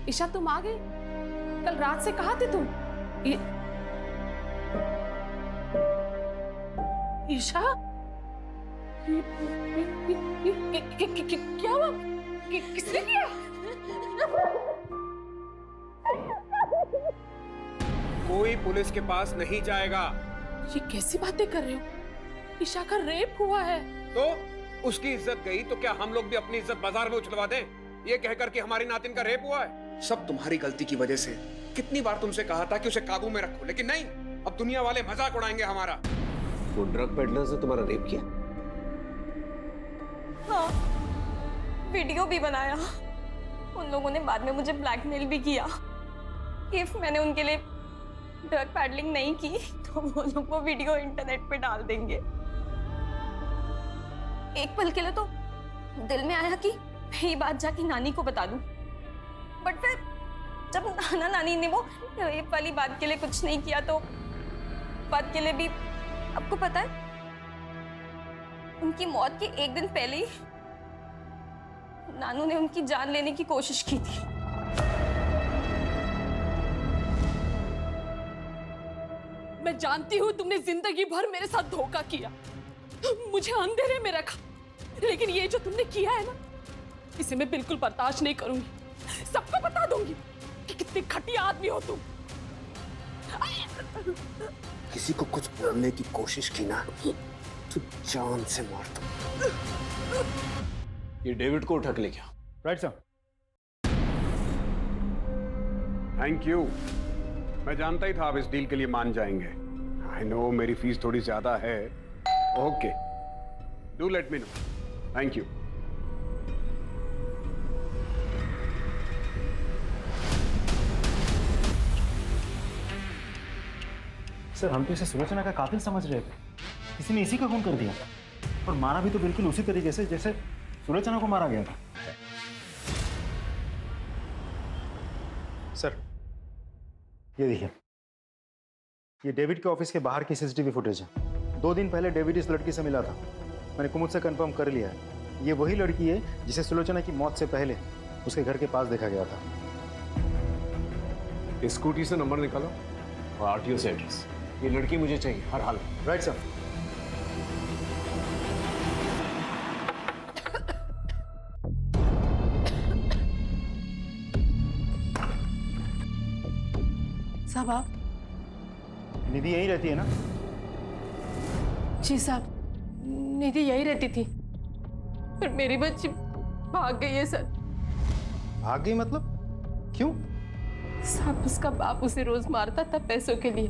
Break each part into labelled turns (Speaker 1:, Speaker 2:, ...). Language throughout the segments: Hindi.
Speaker 1: ईशा तुम आ गए? कल रात से कहाँ थे तुम? ईशा, क्या हुआ? किसने किया?
Speaker 2: कोई पुलिस के पास नहीं जाएगा।
Speaker 1: ये कैसी बातें कर रहे हो? ईशा का रेप हुआ है।
Speaker 2: तो उसकी इज्जत गई तो क्या हम लोग भी अपनी इज्जत बाजार में उछलवा दें? ये कहकर कि हमारी नातिन का रेप हुआ है। सब तुम्हारी गलती की वजह से। कितनी बार तुमसे कहा था कि उसे काबू में रखो, लेकिन नहीं। अब दुनिया वाले मजाक उड़ाएंगे हमारा।
Speaker 3: वो ड्रग पेडलर से तुम्हारा रेप किया?
Speaker 4: हाँ, वीडियो भी बनाया। उन लोगों ने बाद में मुझे ब्लैकमेल भी किया। इफ मैंने उनके लिए ड्रग पैडलिंग नहीं की तो वो लोग वो वीडियो इंटरनेट पे डाल देंगे। एक पल के लिए तो दिल में आया कि मैं ये बात जाके नानी को बता दूं, बट फिर जब नाना नानी ने वो रेप वाली बात के लिए कुछ नहीं किया तो बात के लिए भी आपको पता है उनकी मौत के एक दिन पहले ही नानू ने उनकी जान लेने की कोशिश की थी।
Speaker 1: मैं जानती हूँ तुमने जिंदगी भर मेरे साथ धोखा किया, मुझे अंधेरे में रखा, लेकिन ये जो तुमने किया है ना, इसे मैं बिल्कुल बर्दाश्त नहीं करूंगी। सबको बता दूंगी कि कितने घटिया आदमी हो तुम।
Speaker 3: किसी को कुछ बोलने की कोशिश की ना तो जान से मार दूं। ये डेविड को उठा के लेके आओ।
Speaker 5: Right sir.
Speaker 2: Thank you. मैं जानता ही था आप इस डील के लिए मान जाएंगे। आई नो मेरी फीस थोड़ी ज्यादा है। Okay, do let me know. Thank you.
Speaker 5: Sir, हम तो इसे सुलोचना का कातिल समझ रहे थे। किसी ने इसी का खून कर दिया और मारा भी तो बिल्कुल उसी तरीके से जैसे सुलोचना को मारा गया था। सर, ये देखिए, ये डेविड के ऑफिस के बाहर की सीसीटीवी फुटेज है। 2 दिन पहले डेविड इस लड़की से मिला था। मैंने कुमुद से कंफर्म कर लिया है, ये वही लड़की है जिसे सुलोचना की मौत से पहले उसके घर के पास देखा गया था।
Speaker 3: स्कूटी से नंबर निकालो और आरटीओ से एड्रेस। ये लड़की मुझे चाहिए हर हाल में।
Speaker 5: Right sir.
Speaker 1: साहब आप?
Speaker 5: निधि यहीं रहती है ना?
Speaker 1: जी साहब, निधि यही रहती थी, पर मेरी बच्ची भाग गई है सर।
Speaker 5: भाग गई मतलब? क्यों?
Speaker 1: साहब, उसका बाप उसे रोज मारता था पैसों के लिए,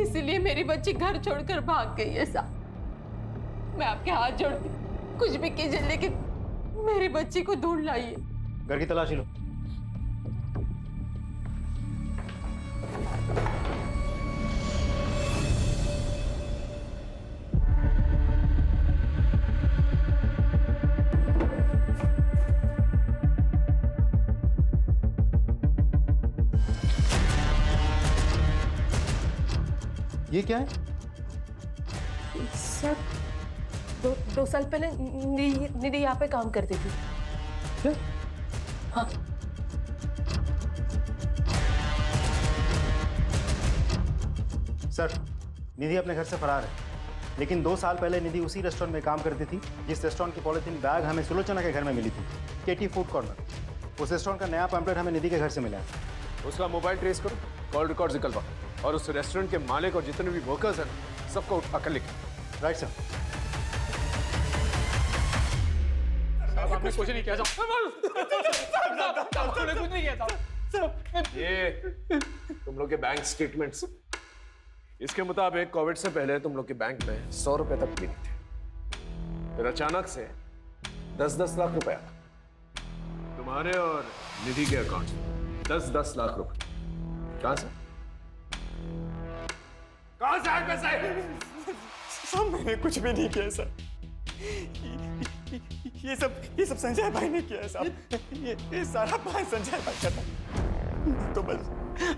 Speaker 1: इसीलिए मेरी बच्ची घर छोड़कर भाग गई है साहब। मैं आपके हाथ जोड़ती, कुछ भी कीजिए, लेकिन मेरी बच्ची को ढूंढ लाइए।
Speaker 5: घर की तलाशी लो। ये क्या है?
Speaker 1: सर, दो साल पहले निधि यहाँ पे काम करती थी।
Speaker 5: क्या?
Speaker 1: हाँ।
Speaker 5: सर, निधि अपने घर से फरार है, लेकिन 2 साल पहले निधि उसी रेस्टोरेंट में काम करती थी जिस रेस्टोरेंट की पॉलिथीन बैग हमें सुलोचना के घर में मिली थी, केटी फूड कॉर्नर। उस रेस्टोरेंट का नया पैम्पलेट हमें निधि के घर से मिला है।
Speaker 3: उसका मोबाइल ट्रेस करो, कॉल रिकॉर्ड निकलवा और उस रेस्टोरेंट के मालिक और जितने भी वर्कर्स हैं सबको उठा कर लिखो।
Speaker 5: Right sir.
Speaker 6: आपने कुछ नहीं किया आपने कुछ नहीं किया।
Speaker 3: ये तुम लोग के बैंक स्टेटमेंट्स, इसके मुताबिक कोविड से पहले तुम लोग के बैंक में 100 रुपए तक मिली थे, फिर अचानक से 10-10 लाख रुपए तुम्हारे और निधि के अकाउंट में 10-10 लाख रुपए। कहां से आए पैसे?
Speaker 6: सब मैंने कुछ भी नहीं किया सर। ये सब संजय भाई ने किया है साहब। ये सारा प्लान संजय भाई का था। तो बस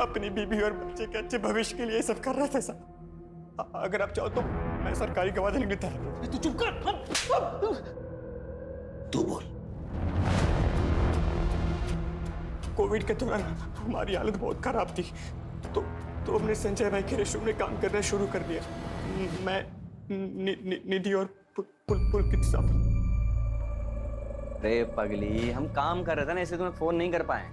Speaker 6: अपनी बीबी और बच्चे के अच्छे भविष्य के लिए ये सब कर रहा था साहब। अगर आप चाहो तो मैं सरकारी गवाह देने को तैयार हूं।
Speaker 3: तू चुप कर। तू बोल।
Speaker 6: कोविड के दौरान हमारी हालत बहुत खराब थी, तो हमने संजय भाई के रेस्टोरेंट में काम करना शुरू कर दिया। मैं निधि और पुलकित साहब।
Speaker 7: अरे पगली, हम काम कर रहे थे ना, इसलिए तुम्हें फोन नहीं कर पाए।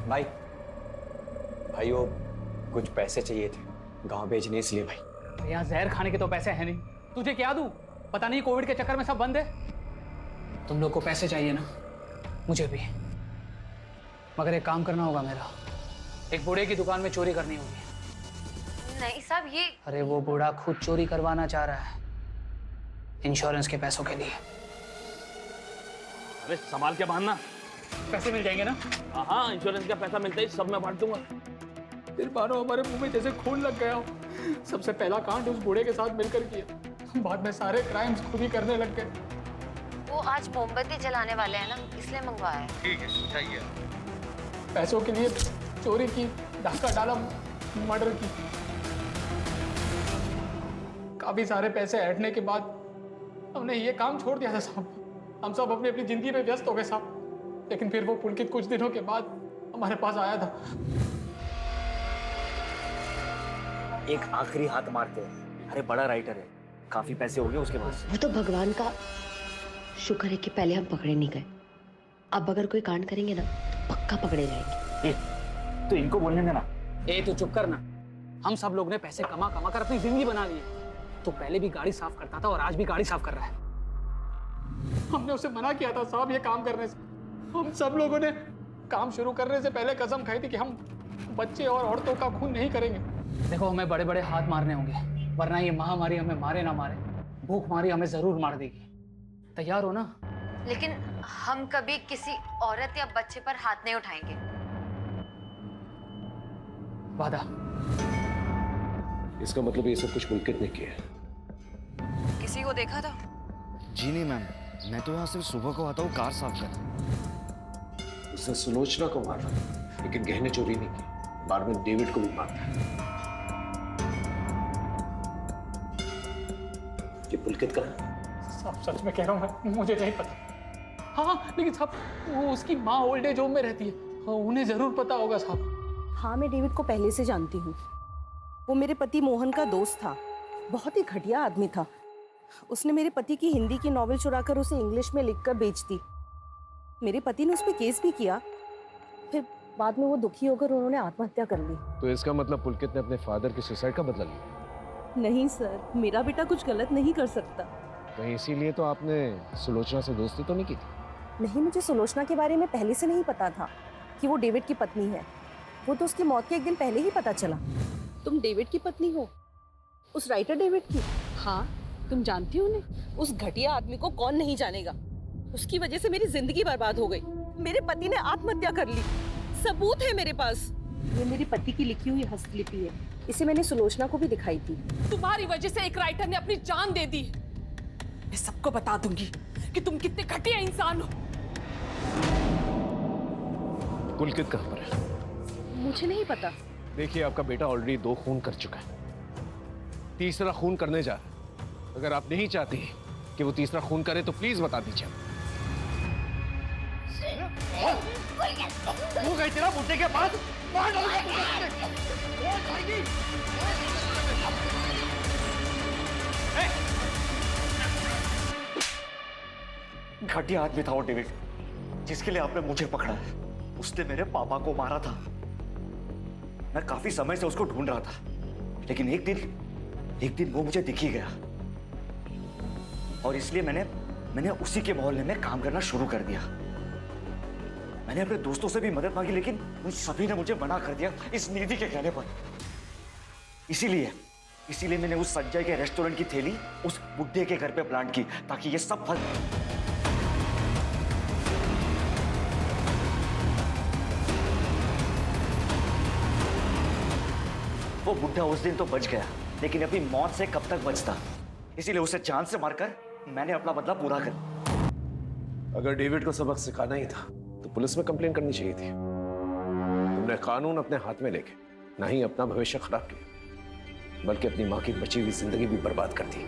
Speaker 8: भाई वो कुछ पैसे चाहिए थे गांव भेजने, इसलिए भाई।
Speaker 9: यहाँ जहर खाने के तो पैसे हैं नहीं, तुझे क्या दूं? पता नहीं कोविड के चक्कर में सब बंद है। तुम लोग को पैसे चाहिए ना, मुझे भी, मगर एक काम करना होगा मेरा। एक बूढ़े की दुकान में चोरी करनी होगी।
Speaker 10: नहीं साहब, ये
Speaker 9: अरे वो बूढ़ा खुद चोरी करवाना चाह रहा है, इंश्योरेंस के पैसों के लिए।
Speaker 11: अरे संभाल के बांधना,
Speaker 9: पैसे मिल जाएंगे ना?
Speaker 11: हाँ, इंश्योरेंस का पैसा मिलता ही सब मैं बांट दूंगा।
Speaker 9: फिर मानो हमारे मुंह में जैसे खून लग गया हो। सबसे पहला कांड उस बूढ़े के साथ मिलकर किया, बाद में सारे क्राइम्स खुद ही करने लग गए।
Speaker 10: वो आज मोमबत्ती जलाने वाले हैं ना, इसलिए मंगवाया है।
Speaker 2: ठीक है, चाहिए।
Speaker 9: पैसों के लिए चोरी की, डाका डाला, मर्डर की। काफी सारे पैसे ऐंठने के बाद हमने ये काम छोड़ दिया था साहब। हम सब अपनी अपनी जिंदगी में व्यस्त हो गए साहब। लेकिन फिर वो पुलकित कुछ दिनों के बाद हमारे पास आया था।
Speaker 7: एक आखिरी हाथ मारते हैं। अरे बड़ा राइटर है, काफी पैसे हो गए उसके पास।
Speaker 12: वो तो भगवान का शुक्र है कि पहले हम पकड़े नहीं गए। अब अगर कोई कांड करेंगे ना, पक्का पकड़े जाएंगे।
Speaker 7: तो इनको बोलने देना।
Speaker 9: ए तू चुप करना। हम सब लोग ने पैसे कमा कमा कर अपनी जिंदगी बना ली। तो पहले भी गाड़ी साफ करता था और आज भी गाड़ी साफ कर रहा है। हमने उसे मना किया था साहब ये काम करने से। हम सब लोगों ने काम शुरू करने से पहले कसम खाई थी कि हम बच्चे और औरतों का खून नहीं करेंगे। देखो, हमें बड़े बड़े हाथ मारने होंगे, वरना ये महामारी हमें मारे ना मारे, भूखमारी हमें जरूर मार देगी। तैयार हो ना?
Speaker 10: लेकिन हम कभी किसी औरत या बच्चे पर हाथ नहीं उठाएंगे।
Speaker 9: वादा।
Speaker 3: इसका मतलब ये सब कुछ पुलकित ने किया है।
Speaker 10: किसी को देखा था?
Speaker 8: जी नहीं मैम, मैं तो यहाँ सिर्फ सुबह को आता हूँ कार साफ कर।
Speaker 3: उसने सुलोचना को मारा, लेकिन गहने चोरी नहीं की। बाद में डेविड को भी मारा। ये पुलकित का है?
Speaker 9: साहब सच में कह रहा हूँ, मुझे नहीं पता। हाँ, लेकिन साहब वो उसकी माँ ओल्ड एज होम में रहती है, उन्हें जरूर पता होगा साहब।
Speaker 13: हाँ, मैं डेविड को पहले से जानती हूँ। वो मेरे पति मोहन का दोस्त था, बहुत ही घटिया आदमी था। उसने मेरे पति की हिंदी की नॉवेल चुराकर उसे इंग्लिश में लिखकर बेच दी। मेरे पति ने उस पर केस भी किया, फिर बाद में वो दुखी होकर उन्होंने आत्महत्या कर ली।
Speaker 3: तो इसका मतलब पुलकित ने अपने फादर के सुसाइड का बदला लिया?
Speaker 13: नहीं सर, मेरा बेटा कुछ गलत नहीं कर सकता।
Speaker 3: कहीं इसीलिए तो आपने सुलोचना से दोस्ती तो नहीं की थी?
Speaker 13: नहीं, मुझे सुलोचना के बारे में पहले से नहीं पता था कि वो डेविड की पत्नी है। वो तो उसकी मौत के एक दिन पहले ही पता चला। तुम डेविड की पत्नी हो? उस राइटर डेविड की?
Speaker 1: हाँ, तुम जानती हो उन्हें?
Speaker 13: उस घटिया आदमी को कौन नहीं जानेगा। उसकी वजह से मेरी जिंदगी बर्बाद हो गई। मेरे पति ने आत्महत्या कर ली, सबूत है मेरे पास। ये मेरे पति की लिखी हुई हस्तलिपि है, इसे मैंने सुलोचना को भी दिखाई थी।
Speaker 1: तुम्हारी वजह से एक राइटर ने अपनी जान दे दी। मैं सबको बता दूंगी कि तुम कितने घटिया इंसान हो।
Speaker 3: पुलकित कहाँ पर है?
Speaker 13: मुझे नहीं पता।
Speaker 3: देखिए, आपका बेटा ऑलरेडी 2 खून कर चुका है, तीसरा खून करने जा रहा है। अगर आप नहीं चाहती कि वो तीसरा खून करे तो प्लीज बता दीजिए।
Speaker 9: वो गई तेरा बुढ़े के पास,
Speaker 6: घटिया आदमी था वो डेविड, जिसके लिए आपने मुझे पकड़ा है। उसने मेरे पापा को मारा था। मैं काफी समय से उसको ढूंढ रहा था, लेकिन एक दिन वो मुझे दिख ही गया, और इसलिए मैंने उसी के मोहल्ले में काम करना शुरू कर दिया। मैंने अपने दोस्तों से भी मदद मांगी, लेकिन उन सभी ने मुझे मना कर दिया इस निधि के कहने पर। इसीलिए मैंने उस संजय के रेस्टोरेंट की थैली उस बुड्ढे के घर पे प्लांट की, ताकि ये सब फल। वो बुड्ढा उस दिन तो बच गया, लेकिन अपनी मौत से कब तक बचता। इसीलिए उसे जान से मारकर मैंने अपना बदला पूरा कर।
Speaker 3: अगर डेविड को सबक सिखाना ही था तो पुलिस में कंप्लेन करनी चाहिए थी। तुमने कानून अपने हाथ में लेके ना ही अपना भविष्य खराब किया, बल्कि अपनी मां की बची हुई जिंदगी भी बर्बाद कर दी।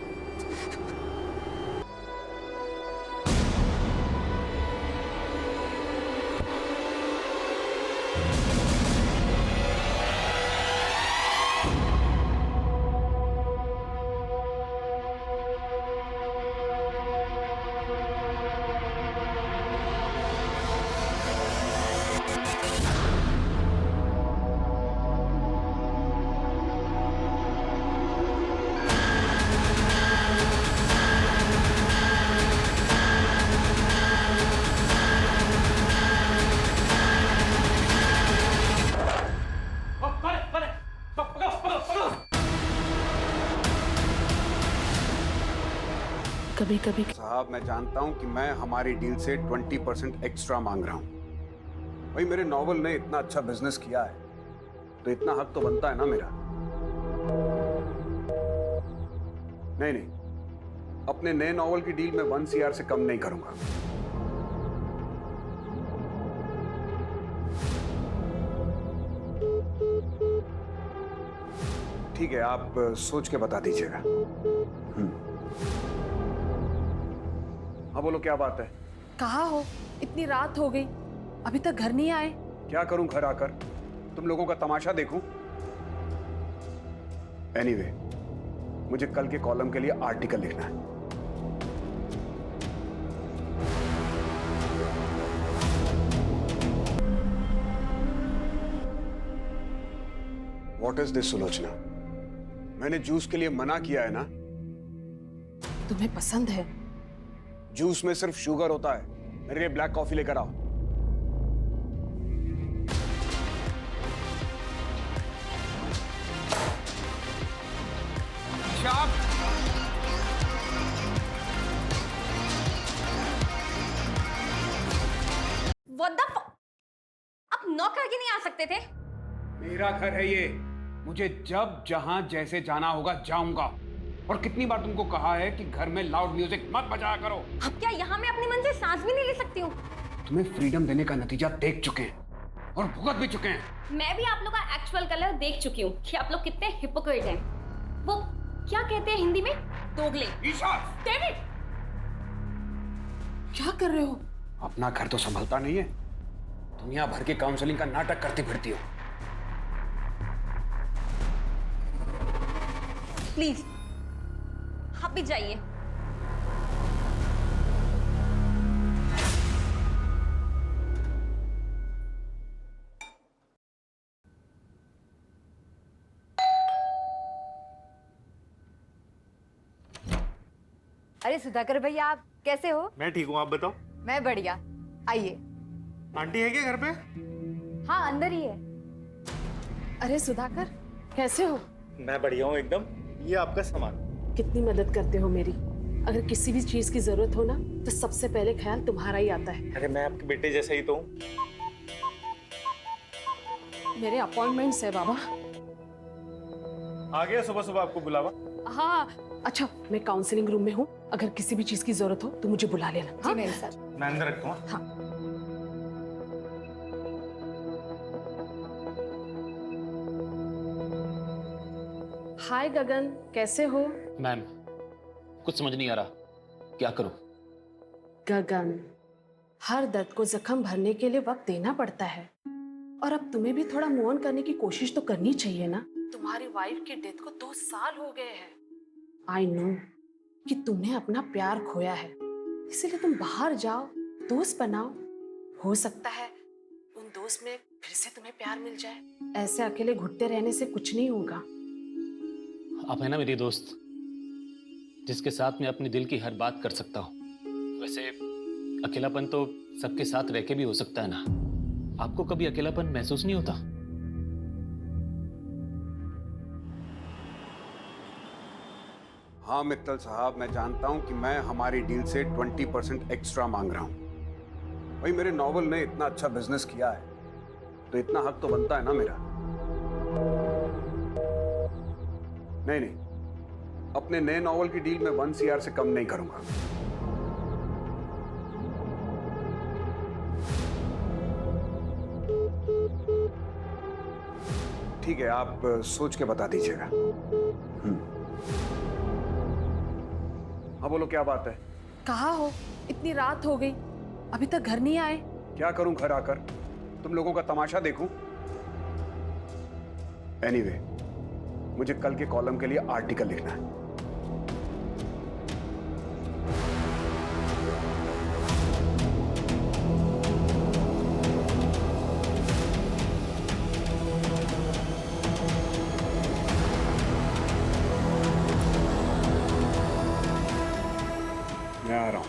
Speaker 1: कभी कभी
Speaker 2: साहब मैं जानता हूं कि मैं हमारी डील से 20% एक्स्ट्रा मांग रहा हूं। भाई मेरे नॉवल ने इतना अच्छा बिजनेस किया है तो इतना हक तो बनता है ना मेरा। नहीं नहीं, अपने नए नॉवल की डील में 1 CR से कम नहीं करूंगा। ठीक है, आप सोच के बता दीजिएगा। हाँ बोलो, क्या बात है?
Speaker 1: कहाँ हो? इतनी रात हो गई, अभी तक घर नहीं आए।
Speaker 2: क्या करूं घर आकर? तुम लोगों का तमाशा देखूं? एनीवे, मुझे कल के कॉलम के लिए आर्टिकल लिखना है। What is this, Sulochana? मैंने जूस के लिए मना किया है ना?
Speaker 1: तुम्हें पसंद है?
Speaker 2: जूस में सिर्फ शुगर होता है। मेरे लिए ब्लैक कॉफी लेकर आओ।
Speaker 4: What the fuck? आप नॉक करके नहीं आ सकते थे?
Speaker 2: मेरा घर है ये, मुझे जब जहां जैसे जाना होगा जाऊंगा। और कितनी बार तुमको कहा है कि घर में लाउड म्यूजिक मत बजाया करो।
Speaker 4: अब क्या यहाँ मैं अपने मन से सांस भी नहीं ले सकती हूँ?
Speaker 2: तुम्हें फ्रीडम देने का नतीजा देख चुके हैं और भुगत भी चुके हैं।
Speaker 4: मैं भी आप लोग का एक्चुअल कलर देख चुकी हूँ कि आप लोग कितने हिपोक्रेट हैं। वो क्या कहते हैं हिंदी में? दोगले।
Speaker 2: ईशा!
Speaker 4: डेविड!
Speaker 1: क्या कर रहे हो?
Speaker 2: अपना घर तो संभलता नहीं है, दुनिया भर के काउंसलिंग का नाटक करती फिरती हो।
Speaker 4: प्लीज आप भी जाइए।
Speaker 10: अरे सुधाकर भैया, आप कैसे हो?
Speaker 6: मैं ठीक हूँ, आप बताओ।
Speaker 10: मैं बढ़िया। आइए।
Speaker 6: आंटी है क्या घर पे?
Speaker 10: हाँ, अंदर ही है।
Speaker 1: अरे सुधाकर, कैसे हो?
Speaker 6: मैं बढ़िया हूँ एकदम। ये आपका सामान।
Speaker 1: कितनी मदद करते हो मेरी। अगर किसी भी चीज की जरूरत हो ना तो सबसे पहले ख्याल तुम्हारा ही आता है।
Speaker 6: अरे मैं आपके बेटे जैसा ही तो हूँ।
Speaker 1: मेरे अपॉइंटमेंट्स है बाबा।
Speaker 6: आ गया सुबह सुबह आपको बुलावा?
Speaker 1: हाँ, अच्छा मैं काउंसलिंग रूम में हूँ, अगर किसी भी चीज की जरूरत हो तो मुझे बुला लेना। हाँ?
Speaker 10: जी मेरे साथ।
Speaker 6: मैं अंदर रखता हूँ।
Speaker 1: हाँ। हाय गगन, कैसे हो?
Speaker 11: मैम, कुछ समझ नहीं आ रहा, क्या करूं?
Speaker 1: गगन, हर दर्द को जख्म भरने के लिए वक्त देना पड़ता है, और अब तुम्हें भी थोड़ा मूव ऑन करने की कोशिश तो करनी चाहिए ना। तुम्हारी वाइफ की डेथ को 2 साल हो गए हैं। आई नो कि तुमने अपना प्यार खोया है, इसीलिए तुम बाहर जाओ, दोस्त बनाओ। हो सकता है उन दोस्त में फिर से तुम्हें प्यार मिल जाए। ऐसे अकेले घुटते रहने से कुछ नहीं होगा।
Speaker 11: आप है ना मेरी दोस्त, जिसके साथ मैं अपने दिल की हर बात कर सकता हूँ। वैसे अकेलापन तो सबके साथ रह के भी हो सकता है ना। आपको कभी अकेलापन महसूस नहीं होता?
Speaker 2: हाँ मित्तल साहब, मैं जानता हूं कि मैं हमारी डील से 20% एक्स्ट्रा मांग रहा हूं। भाई मेरे नॉवल ने इतना अच्छा बिजनेस किया है तो इतना हक तो बनता है ना मेरा। नहीं नहीं, अपने नए नॉवल की डील में 1 CR से कम नहीं करूंगा। ठीक है, आप सोच के बता दीजिएगा। हाँ बोलो, क्या बात है?
Speaker 1: कहाँ हो? इतनी रात हो गई, अभी तक घर नहीं आए।
Speaker 2: क्या करूं घर आकर? तुम लोगों का तमाशा देखूं? एनीवे, मुझे कल के कॉलम के लिए आर्टिकल लिखना है। मैं आ रहा हूं।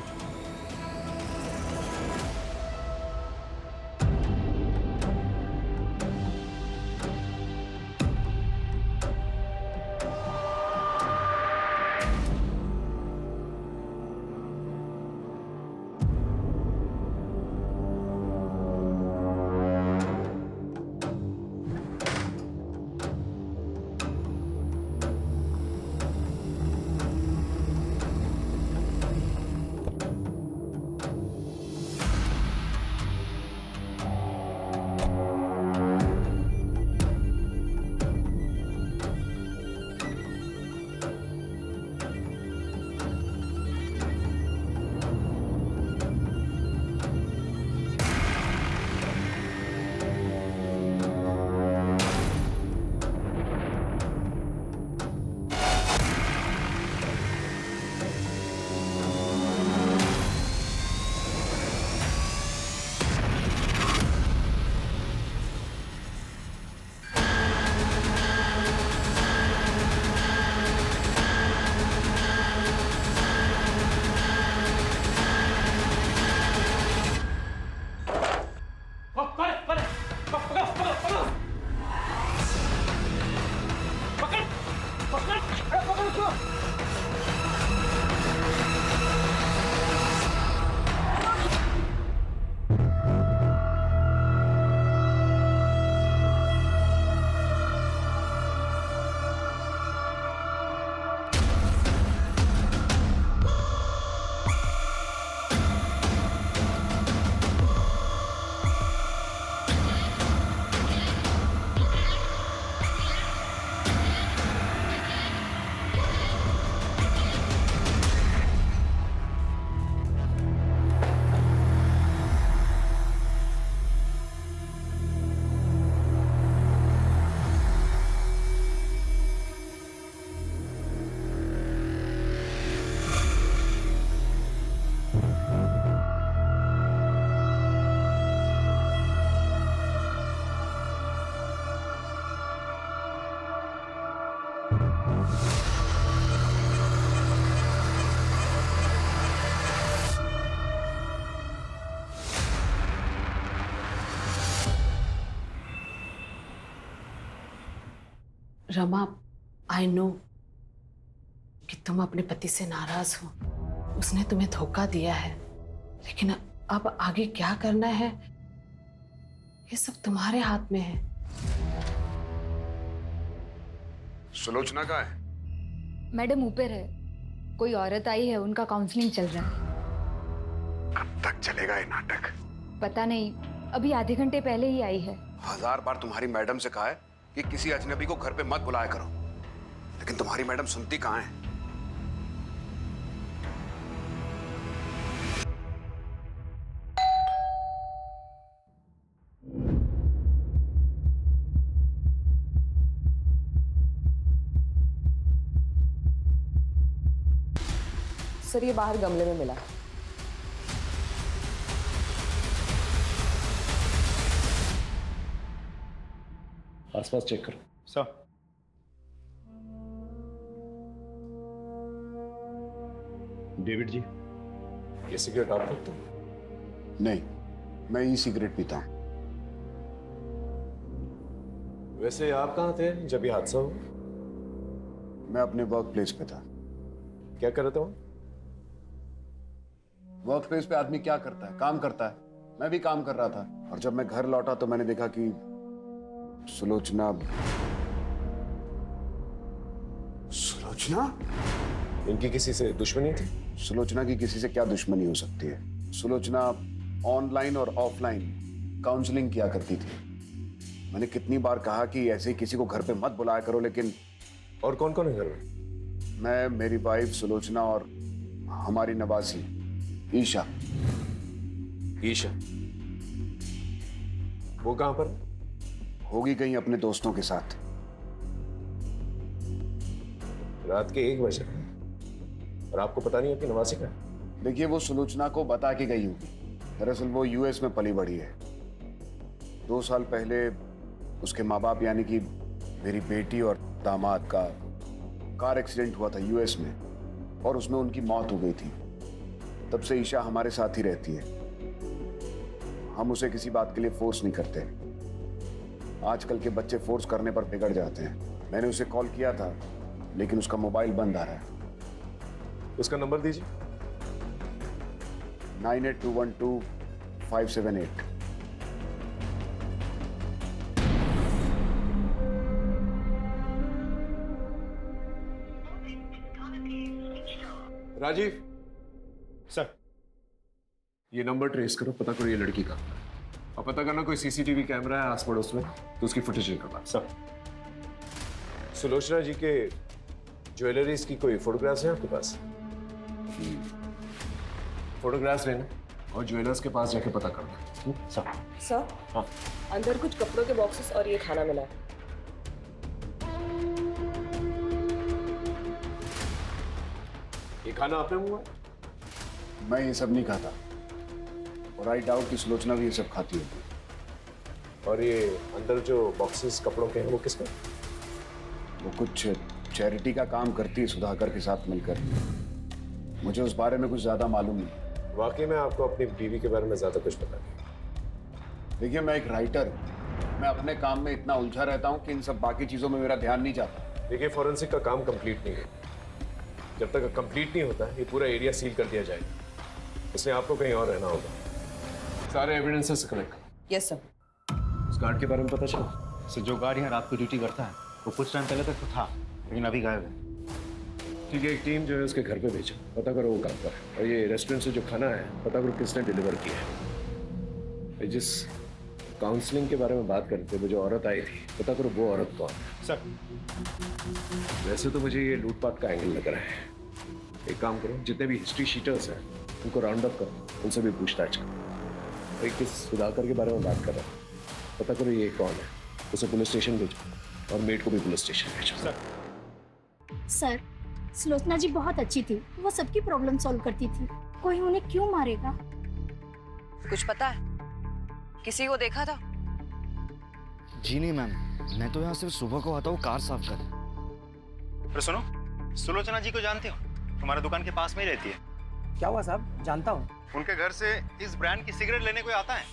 Speaker 1: रमा, आई नो कि तुम अपने पति से नाराज हो, उसने तुम्हें धोखा दिया है, लेकिन अब आगे क्या करना है ये सब तुम्हारे हाथ में है।
Speaker 2: सुलोचना का है?
Speaker 10: मैडम ऊपर है, कोई औरत आई है, उनका काउंसलिंग चल रहा है।
Speaker 2: कब तक चलेगा ये नाटक?
Speaker 10: पता नहीं, अभी आधे घंटे पहले ही आई है।
Speaker 2: 1000 बार तुम्हारी मैडम से कहा है कि किसी अजनबी को घर पे मत बुलाया करो, लेकिन तुम्हारी मैडम सुनती कहाँ है?
Speaker 13: सर ये बाहर गमले में मिला।
Speaker 3: आसपास चेक करो।
Speaker 5: सर
Speaker 3: डेविड जी, ये सिगरेट आप रखते हो?
Speaker 2: नहीं, मैं ई सिगरेट पीता हूँ।
Speaker 3: वैसे आप कहाँ थे जब ये हादसा हुआ?
Speaker 2: मैं अपने वर्क प्लेस पे था।
Speaker 3: क्या कर रहे थे वहाँ?
Speaker 2: वर्क प्लेस पे आदमी क्या करता है? काम करता है। मैं भी काम कर रहा था, और जब मैं घर लौटा तो मैंने देखा कि सुलोचना
Speaker 3: इनकी किसी से दुश्मनी थी?
Speaker 2: सुलोचना की किसी से क्या दुश्मनी हो सकती है? सुलोचना ऑनलाइन और ऑफलाइन काउंसलिंग किया करती थी। मैंने कितनी बार कहा कि ऐसे ही किसी को घर पे मत बुलाया करो, लेकिन
Speaker 3: और कौन कौन है घर में?
Speaker 2: मैं, मेरी वाइफ सुलोचना और हमारी नवासी ईशा।
Speaker 3: ईशा वो कहां पर?
Speaker 2: होगी कहीं अपने दोस्तों के साथ।
Speaker 3: रात के 1 बजे और आपको पता नहीं है कि नवासी का?
Speaker 2: देखिए, वो सुलोचना को बता के गई होगी। दरअसल वो यूएस में पली बढ़ी है। 2 साल पहले उसके माँ बाप यानी कि मेरी बेटी और दामाद का कार एक्सीडेंट हुआ था यूएस में, और उसमें उनकी मौत हो गई थी। तब से ईशा हमारे साथ ही रहती है। हम उसे किसी बात के लिए फोर्स नहीं करते। आजकल के बच्चे फोर्स करने पर बिगड़ जाते हैं। मैंने उसे कॉल किया था, लेकिन उसका मोबाइल बंद आ रहा है।
Speaker 3: उसका नंबर दीजिए।
Speaker 2: 98212578।
Speaker 3: राजीव
Speaker 5: सर,
Speaker 3: ये नंबर ट्रेस करो, पता करो ये लड़की का, और पता करना कोई सीसीटीवी कैमरा है आस पड़ोस में तो उसकी फुटेज निकालना।
Speaker 5: सर
Speaker 3: सुलोचना जी के ज्वेलरीज की कोई फोटोग्राफ्स हैं आपके पास? फोटोग्राफ्स लेना और ज्वेलर्स के पास जाके पता करना।
Speaker 5: सर।
Speaker 13: सर
Speaker 5: हाँ।
Speaker 13: अंदर कुछ कपड़ों के बॉक्सेस और ये खाना मिला है।
Speaker 3: ये खाना आपने मंगवाया?
Speaker 2: मैं ये सब नहीं खाता, और आई डाउट कि सुलोचना भी ये सब खाती होगी।
Speaker 3: और ये अंदर जो बॉक्सेस कपड़ों के हैं वो किसका?
Speaker 2: वो कुछ चैरिटी का काम करती है सुधाकर के साथ मिलकर। मुझे उस बारे में कुछ ज्यादा मालूम नहीं।
Speaker 3: वाकई में आपको अपनी बीवी के बारे में ज्यादा कुछ पता नहीं?
Speaker 2: देखिए, मैं एक राइटर हूँ। मैं अपने काम में इतना उलझा रहता हूँ कि इन सब बाकी चीजों में मेरा ध्यान नहीं जाता।
Speaker 3: देखिए, फॉरेंसिक का काम कंप्लीट नहीं है। जब तक कंप्लीट नहीं होता ये पूरा एरिया सील कर दिया जाएगा, इसलिए आपको कहीं और रहना होगा। सारे एविडेंसेस कलेक्ट करो।
Speaker 13: Yes sir.
Speaker 3: उस गार्ड के बारे में पता चला?
Speaker 5: सर, जो गार्ड यहाँ रात को ड्यूटी करता है वो कुछ टाइम पहले तक तो था, लेकिन अभी गायब है।
Speaker 3: ठीक है, एक टीम जो है उसके घर पे भेजो, पता करो वो कहाँ पर है। और ये रेस्टोरेंट से जो खाना है पता करो किसने डिलीवर किया है। जिस काउंसलिंग के बारे में बात करते थे, वो जो औरत आई थी, पता करो वो औरत कौन है।
Speaker 5: सर
Speaker 3: वैसे तो मुझे ये लूटपाट का एंगल लग रहा है। एक काम करो, जितने भी हिस्ट्री शीटर्स हैं उनको राउंड अप करो, उनसे भी पूछताछ करो। एक किस सुधाकर के बारे में बात कर रहा है, पता करो ये कौन है, उसे पुलिस स्टेशन भेजो और मेड को भी पुलिस स्टेशन भेजो।
Speaker 14: सर, सुलोचना जी बहुत अच्छी थी, वो सबकी प्रॉब्लम सॉल्व करती थी। कोई उन्हें क्यों मारेगा?
Speaker 15: कुछ पता है? किसी को देखा था?
Speaker 8: जी नहीं मैम, मैं तो यहाँ सिर्फ सुबह को आता हूँ कार साफ कर।
Speaker 5: पर सुनो, सुलोचना जी को जानते हो? हमारे दुकान के पास में ही रहती है।
Speaker 9: क्या हुआ साहब? जानता हूँ।
Speaker 5: उनके घर से इस ब्रांड की सिगरेट लेने कोई आता है?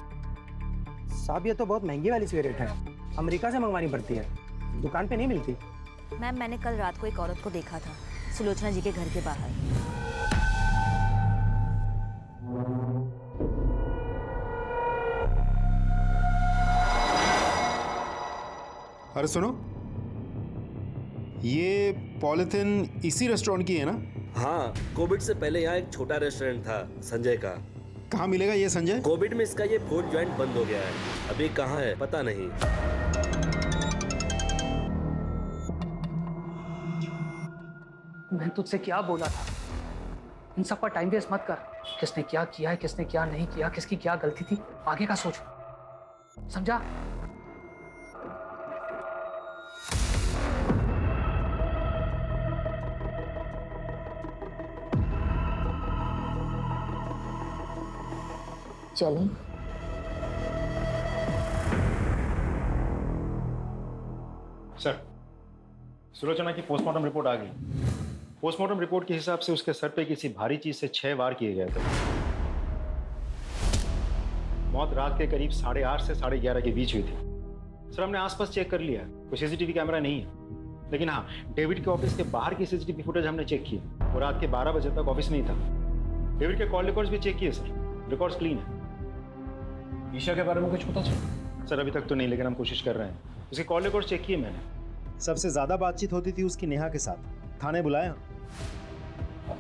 Speaker 9: साहब ये तो बहुत महंगी वाली सिगरेट है, अमेरिका से मंगवानी पड़ती है, दुकान पे नहीं मिलती।
Speaker 12: मैम मैंने कल रात को एक औरत को देखा था सुलोचना जी के घर के बाहर।
Speaker 5: अरे सुनो, ये पॉलिथिन इसी रेस्टोरेंट की है ना?
Speaker 16: हाँ, कोविड से पहले यहाँ एक छोटा रेस्टोरेंट था संजय का।
Speaker 5: कहाँ मिलेगा ये संजय?
Speaker 16: कोविड में इसका ये फूड जॉइंट बंद हो गया है, अभी कहाँ है पता नहीं।
Speaker 9: मैं तुझसे क्या बोला था, इन सब पर टाइम वेस्ट मत कर। किसने क्या किया है, किसने क्या नहीं किया, किसकी क्या गलती थी, आगे का सोच, समझा?
Speaker 12: चलें?
Speaker 5: सर, सुलोचना की पोस्टमार्टम रिपोर्ट आ गई। पोस्टमार्टम रिपोर्ट के हिसाब से उसके सर पे किसी भारी चीज से 6 वार किए गए थे। मौत रात के करीब 8:30 से 11:30 के बीच हुई थी। सर, हमने आसपास चेक कर लिया, कोई सीसीटीवी कैमरा नहीं है, लेकिन हाँ, डेविड के ऑफिस के बाहर की सीसीटीवी फुटेज हमने चेक की। वो रात के 12 बजे तक ऑफिस में ही था। डेविड के कॉल रिकॉर्ड्स भी चेक किए सर, रिकॉर्ड्स क्लीन है।
Speaker 3: ईशा के बारे में कुछ पता चला?
Speaker 5: सर, अभी तक तो नहीं, लेकिन हम कोशिश कर रहे हैं। उसके कॉल रिकॉर्ड्स चेक किए मैंने। सबसे ज्यादा बातचीत होती थी उसकी नेहा के साथ। थाने बुलाया।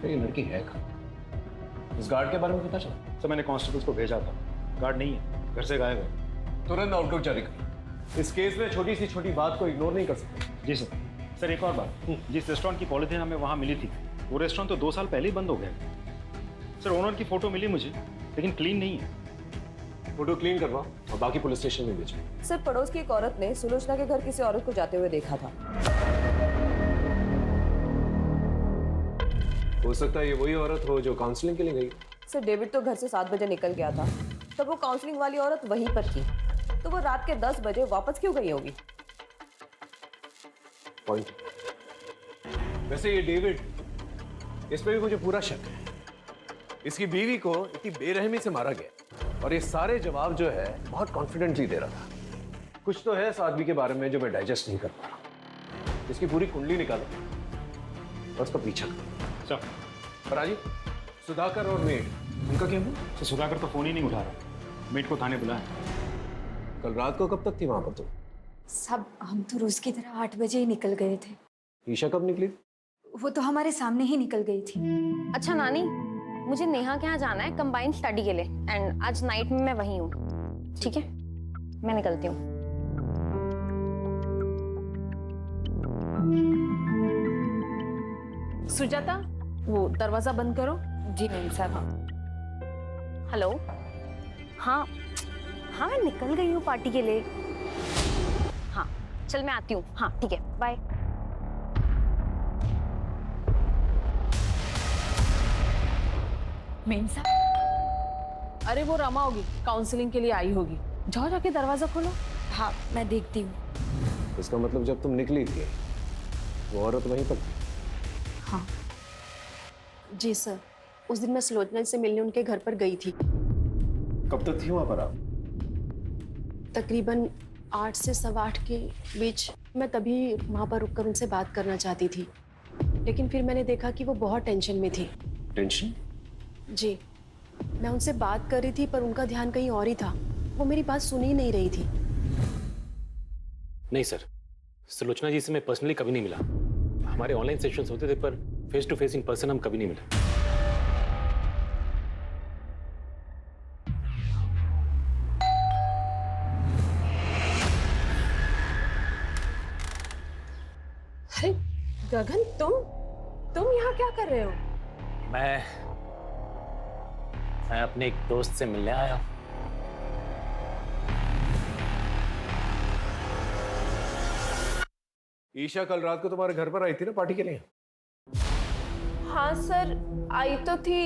Speaker 3: ये लड़की है कहाँ? इस गार्ड के बारे में पता चला?
Speaker 5: सर, मैंने कांस्टेबल्स को भेजा था, गार्ड नहीं है, घर से गायब है।
Speaker 3: तुरंत आउटलुक जारी कर। इस केस में छोटी सी छोटी बात को इग्नोर नहीं कर सकते।
Speaker 5: जी सर। सर, एक और बात, जिस रेस्टोरेंट की पॉलिथीन हमें वहाँ मिली थी, वो रेस्टोरेंट तो 2 साल पहले ही बंद हो गया। सर, ओनर की फोटो मिली मुझे, लेकिन क्लीन नहीं है।
Speaker 3: फोटो क्लीन करवाओ और बाकी पुलिस स्टेशन में भेजो।
Speaker 15: सर, पड़ोस की एक औरत ने सुलोचना के घर किसी औरत को जाते हुए देखा था।
Speaker 3: हो सकता है ये वही औरत हो जो काउंसलिंग के लिए गई।
Speaker 15: सर, डेविड तो घर से 7 बजे निकल गया था, तब वो काउंसलिंग वाली औरत वहीं पर थी, तो वो रात के 10 बजे वापस क्यों गई होगी?
Speaker 3: पॉइंट। वैसे ये डेविड, इस पे भी मुझे पूरा शक है। इसकी बीवी को इतनी बेरहमी से मारा गया और ये सारे जवाब जो है बहुत कॉन्फिडेंटली दे रहा था। कुछ तो है इस आदमी के बारे में जो मैं डाइजेस्ट नहीं कर पा रहा। इसकी पूरी कुंडली निकालो और उसका पीछा करो। राजीव, सुधाकर और मेड, उनका क्या हुआ?
Speaker 5: तो सुधाकर तो फोन ही नहीं उठा रहा। मेड को थाने बुलाया।
Speaker 3: कल रात को कब तक थी वहां पर तुम?
Speaker 17: सब हम तो रोज की तरह 8 बजे ही निकल गए थे।
Speaker 3: ईशा कब निकली?
Speaker 17: वो तो हमारे सामने ही निकल गई थी।
Speaker 4: अच्छा नानी, मुझे नेहा के यहाँ जाना है कंबाइंड स्टडी के लिए, एंड आज नाइट में मैं वहीं हूँ। ठीक है, मैं निकलती हूँ।
Speaker 1: सुजाता, वो दरवाजा बंद करो।
Speaker 4: जी मैम साहब। हेलो। हाँ हाँ, मैं निकल गई हूँ पार्टी के लिए। हाँ चल, मैं आती हूँ। हाँ ठीक है, बाय।
Speaker 1: मेन साहब, अरे वो रमा होगी, काउंसलिंग के लिए आई होगी। जाओ जाके दरवाजा खोलो।
Speaker 17: हाँ मैं देखती हूँ।
Speaker 3: इसका मतलब जब तुम निकली थी वो औरत वहीं पर थी?
Speaker 17: हाँ जी सर, उस दिन मैं सुलोचना से मिलने उनके घर पर गई थी।
Speaker 3: कब तक थी वहां पर आप?
Speaker 17: तकरीबन 8 से 8:15 के बीच। मैं तभी वहाँ पर रुककर उनसे बात करना चाहती थी, लेकिन फिर मैंने देखा कि वो बहुत टेंशन में थी।
Speaker 3: टेंशन?
Speaker 17: जी, मैं उनसे बात कर रही थी पर उनका ध्यान कहीं और ही था। वो मेरी बात सुन ही नहीं रही थी।
Speaker 11: नहीं सर, सुलोचना जी से मैं पर्सनली कभी नहीं मिला। हमारे ऑनलाइन सेशंस होते थे, पर face to face in person हम कभी नहीं मिले।
Speaker 1: अरे गगन, तुम यहाँ क्या कर रहे हो?
Speaker 11: मैं अपने एक दोस्त से मिलने आया हूँ।
Speaker 3: ईशा कल रात को तुम्हारे घर पर आई थी ना पार्टी के लिए?
Speaker 1: हाँ सर, आई तो थी,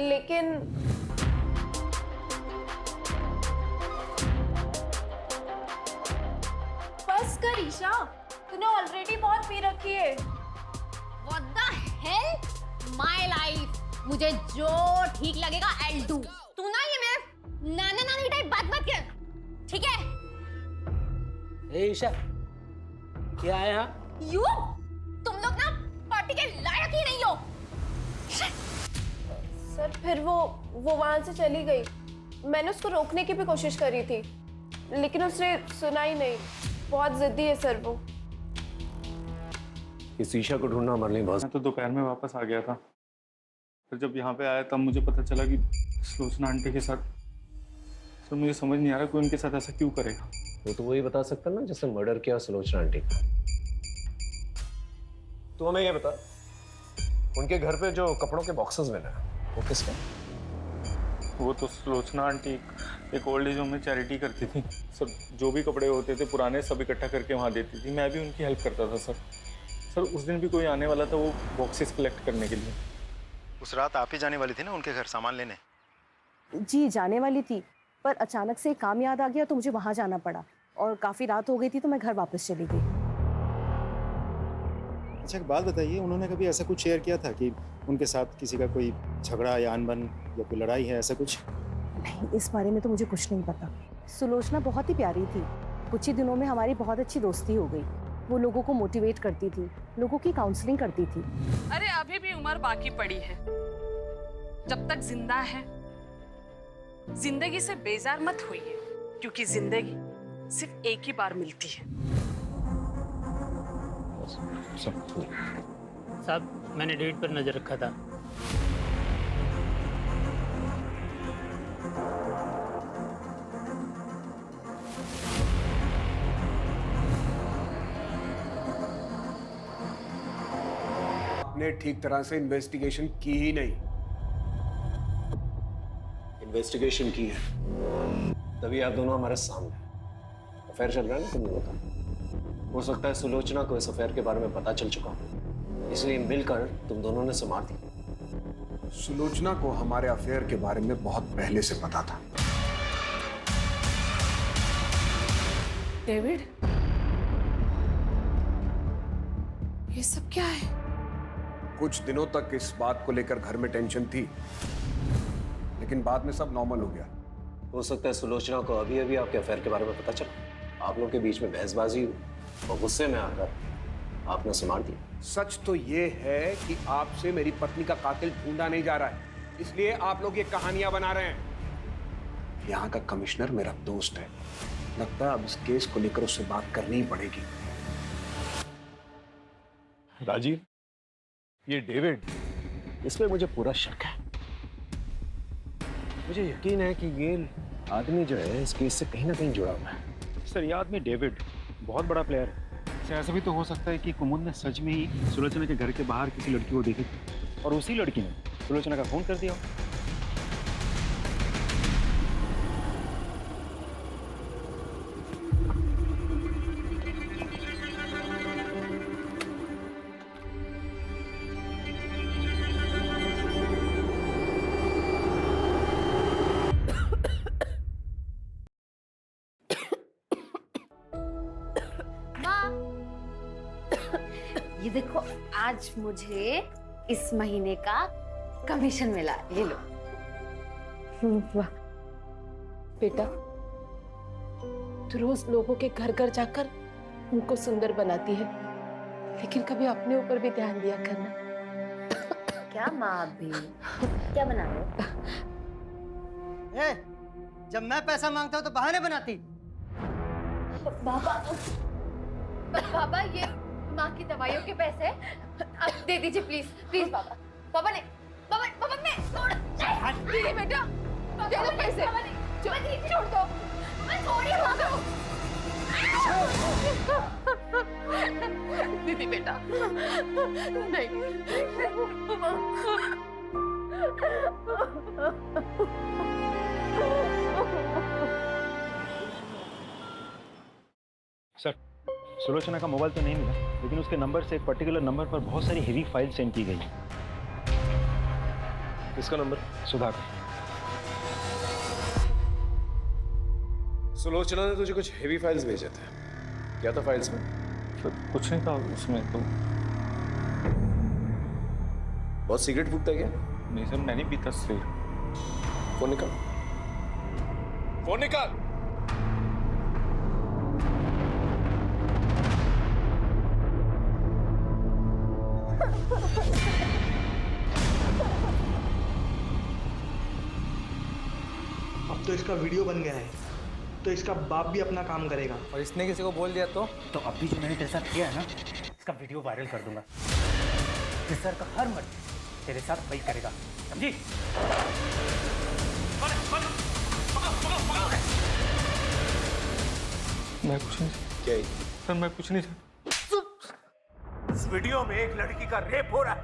Speaker 1: लेकिन
Speaker 14: बस कर ईशा, तूने ऑलरेडी बहुत पी रखी है।
Speaker 18: What the hell? My life. मुझे जो ठीक लगेगा I'll do. तू ना ये मेरे नाना नानी टाइप बात मत कर, ठीक है?
Speaker 11: ए ईशा, क्या है यहाँ?
Speaker 18: यू तुम लोग ना पार्टी के लायक ही नहीं हो।
Speaker 17: सर फिर वो वहां से चली गई। मैंने उसको रोकने की भी कोशिश करी थी, लेकिन उसने सुना ही नहीं। बहुत जिद्दी है सर वो।
Speaker 3: इस ईशा को ढूंढना हमारे लिए बहुत।
Speaker 6: मैं तो दोपहर में वापस आ गया था, फिर जब यहाँ पे आया तब मुझे पता चला कि सुलोचना आंटी के साथ। सर मुझे समझ नहीं आ रहा कोई उनके साथ ऐसा क्यों करेगा।
Speaker 3: वो तो वही बता सकता ना जिसने मर्डर किया सुलोचना आंटी का। तो हमें ये बता, उनके घर पे जो कपड़ों के बॉक्सेस मिले वो किसके?
Speaker 6: वो तो सुलोचना आंटी एक ओल्ड एज होम में चैरिटी करती थी सर। जो भी कपड़े होते थे पुराने सब इकट्ठा करके वहाँ देती थी। मैं भी उनकी हेल्प करता था सर। सर उस दिन भी कोई आने वाला था वो बॉक्सेस कलेक्ट करने के लिए।
Speaker 5: उस रात आप ही जाने वाली थी ना उनके घर सामान लेने?
Speaker 13: जी जाने वाली थी, पर अचानक से काम याद आ गया तो मुझे वहाँ जाना पड़ा, और काफ़ी रात हो गई थी तो मैं घर वापस चली गई।
Speaker 5: अच्छा एक बात बताइए, उन्होंने कभी ऐसा कुछ शेयर किया था कि उनके साथ किसी का कोई झगड़ा या अनबन या कोई लड़ाई है, ऐसा कुछ?
Speaker 13: नहीं, इस बारे में तो मुझे कुछ नहीं पता। सुलोचना बहुत ही प्यारी थी। कुछ ही दिनों में हमारी बहुत अच्छी दोस्ती हो गई। वो लोगों को मोटिवेट करती थी, लोगों की काउंसलिंग करती थी।
Speaker 1: अरे अभी भी उम्र बाकी पड़ी है। जब तक जिंदा है जिंदगी से बेजार मत होइए, क्योंकि जिंदगी सिर्फ एक ही बार मिलती है।
Speaker 11: साहब मैंने डेट पर नजर रखा था।
Speaker 2: आपने ठीक तरह से इन्वेस्टिगेशन की ही नहीं।
Speaker 3: इन्वेस्टिगेशन की है तभी आप दोनों हमारे सामने। अफेयर चल रहा है ना तुम लोगों का। हो सकता है सुलोचना को इस अफेयर के बारे में पता चल चुका हो, इसलिए मिलकर तुम दोनों ने उसे मार दिया।
Speaker 2: सुलोचना को हमारे अफेयर के बारे में बहुत पहले से पता था।
Speaker 1: डेविड, ये सब क्या है?
Speaker 2: कुछ दिनों तक इस बात को लेकर घर में टेंशन थी, लेकिन बाद में सब नॉर्मल हो गया।
Speaker 3: हो सकता है सुलोचना को अभी अभी आपके अफेयर के बारे में पता चला। आप लोगों के बीच में बहसबाजी हुई और गुस्से में आकर आपने उसे मार दिया।
Speaker 2: सच तो ये है कि आपसे मेरी पत्नी का कातिल ढूंढा नहीं जा रहा है, इसलिए आप लोग ये कहानियां बना रहे हैं। यहाँ का कमिश्नर मेरा दोस्त है, लगता है अब इस केस को लेकर उससे बात करनी ही पड़ेगी।
Speaker 3: राजीव, ये डेविड, इस पे मुझे पूरा शक है। मुझे यकीन है कि ये आदमी जो है इस केस से कहीं ना कहीं जुड़ा हुआ है।
Speaker 5: सर ये आदमी डेविड बहुत बड़ा प्लेयर है। ऐसा भी तो हो सकता है कि कुमुद ने सच में ही सुलोचना के घर के बाहर किसी लड़की को देखी और उसी लड़की ने सुलोचना का खून कर दिया।
Speaker 10: ये देखो, आज मुझे इस महीने का कमीशन मिला, ये लो।
Speaker 17: वाह बेटा, तू रोज लोगों के घर घर जाकर उनको सुंदर बनाती है, लेकिन कभी अपने ऊपर भी ध्यान दिया करना।
Speaker 10: क्या माँ भी क्या बना रहे हो?
Speaker 19: जब मैं पैसा मांगता हूँ तो बहाने बनाती।
Speaker 18: बाबा ये माँ की दवाइयों के पैसे अब दे दीजिए प्लीज प्लीज। बाबा बाबा ने छोड़ दीदी बेटा, दे दो पैसे। छोड़ दो, मैं छोड़िए बाबा। दीदी बेटा नहीं।
Speaker 5: सर सुलोचना का मोबाइल तो नहीं मिला, लेकिन उसके नंबर से एक पर्टिकुलर नंबर पर बहुत सारी हेवी फाइल सेंड की गई।
Speaker 3: किसका नंबर?
Speaker 5: सुधाकर।
Speaker 3: सुलोचना ने तुझे कुछ हेवी फाइल्स भेजे थे, क्या था फाइल्स में?
Speaker 6: सर कुछ नहीं था उसमें तो।
Speaker 3: बहुत सिगरेट फूकता है क्या?
Speaker 6: नहीं सर, मैं नहीं पीता सिगरेट।
Speaker 3: फोन निकाल, फोन निकाल।
Speaker 20: अब तो इसका वीडियो बन गया है, तो इसका बाप भी अपना काम करेगा।
Speaker 6: और इसने किसी को बोल दिया तो
Speaker 19: अभी जो मैंने तेरे साथ किया है ना, इसका वीडियो वायरल कर दूंगा। सर का हर मर्जी तेरे साथ वही करेगा, समझी?
Speaker 6: मैं कुछ नहीं
Speaker 3: क्या
Speaker 6: सर, मैं कुछ नहीं
Speaker 3: इस वीडियो में एक लड़की का रेप हो रहा है,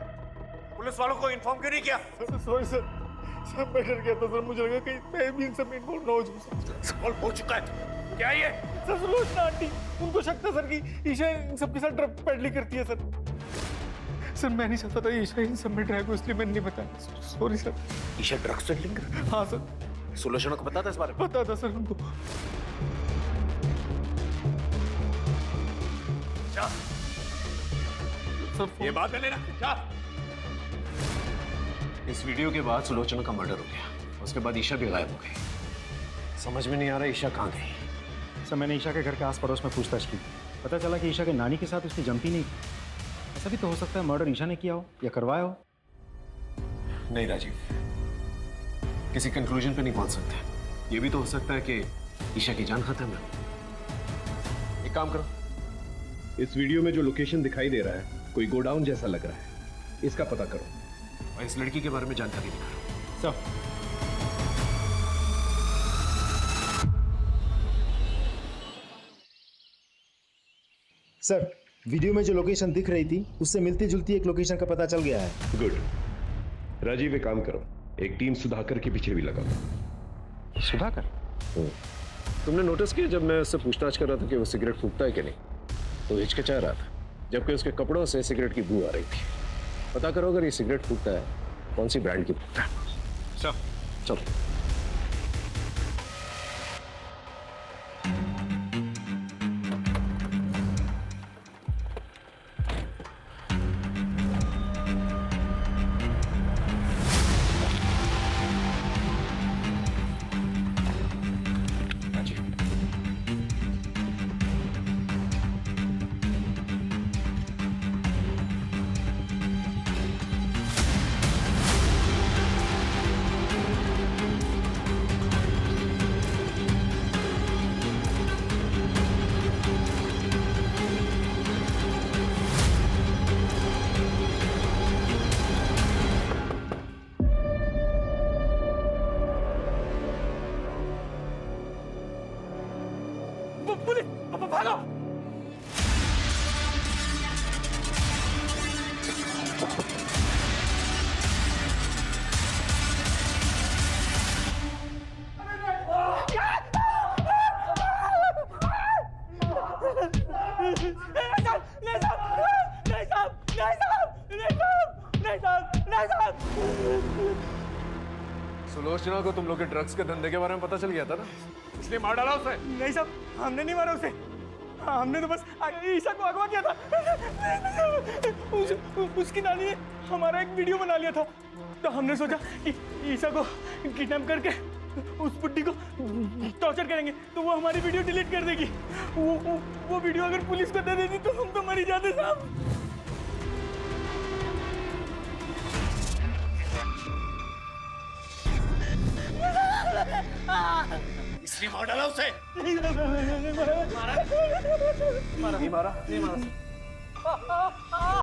Speaker 3: पुलिस वालों को इन्फॉर्म क्यों नहीं किया?
Speaker 6: सॉरी सर, मैं डर गया था सर, मुझे लगा कहीं मैं भी इन सब में इन्वॉल्व ना हो जाऊं।
Speaker 3: सॉल्व हो चुका है, क्या ये?
Speaker 6: सर सुलोचना आंटी, उनको शक था सर कि ईशा इन सबके साथ ड्रग पेडलिंग करती है सर। सर मैं नहीं चाहता था ईशा इन सब में ड्रैग हो, इसलिए मैंने नहीं बताया। Sorry sir.
Speaker 3: Isha drugs peddling कर?
Speaker 6: हाँ सर।
Speaker 3: सुलोचना को पता था इस बारे में?
Speaker 6: पता था सर उनको।
Speaker 3: जा
Speaker 6: सर
Speaker 3: ये बात है लेना, जा। इस वीडियो के बाद सुलोचना का मर्डर हो गया, उसके बाद ईशा भी गायब हो गई। समझ में नहीं आ रहा ईशा कहाँ गई।
Speaker 5: सर मैंने ईशा के घर के आस पड़ोस में पूछताछ की, पता चला कि ईशा के नानी के साथ उसकी जमती नहीं। ऐसा भी तो हो सकता है मर्डर ईशा ने किया हो या करवाया हो।
Speaker 3: नहीं राजीव, किसी कंक्लूजन पे नहीं पहुंच सकते। ये भी तो हो सकता है कि ईशा की जान खत्म है। एक काम करो, इस वीडियो में जो लोकेशन दिखाई दे रहा है कोई गोडाउन जैसा लग रहा है, इसका पता करो और इस लड़की के बारे में जानकारी निकालो।
Speaker 5: सर सर वीडियो में जो लोकेशन दिख रही थी उससे मिलती जुलती एक लोकेशन का पता चल गया है।
Speaker 3: गुड। राजीव एक काम करो, एक टीम सुधाकर के पीछे भी लगाओ।
Speaker 5: सुधाकर?
Speaker 3: तुमने नोटिस किया जब मैं उससे पूछताछ कर रहा था कि वो सिगरेट फूकता है कि नहीं, तो हिचकिचा रहा था, जबकि उसके कपड़ों से सिगरेट की बू आ रही थी। पता करो अगर ये सिगरेट फूकता है कौन सी ब्रांड की फूकता है। चलो।
Speaker 6: भागो।
Speaker 3: सुलोचना को तुम लोग के ड्रग्स के धंधे के बारे में पता चल गया था ना, इसलिए मार डाला उसे?
Speaker 6: नहीं साहब, हमने नहीं मारा उसे, हमने तो बस ईशा को अगवा किया था। उसकी नानी ने हमारा एक वीडियो बना लिया था, तो हमने सोचा कि ईशा को किडनैप करके उस बुड्ढी को टॉर्चर करेंगे तो वो हमारी वीडियो डिलीट कर देगी। वो वीडियो अगर पुलिस को दे देती तो हम तो मर ही जाते साहब।
Speaker 3: इसलिए मार डाला उसे?
Speaker 6: नहीं मारा।
Speaker 3: नहीं मारा? नहीं मारा।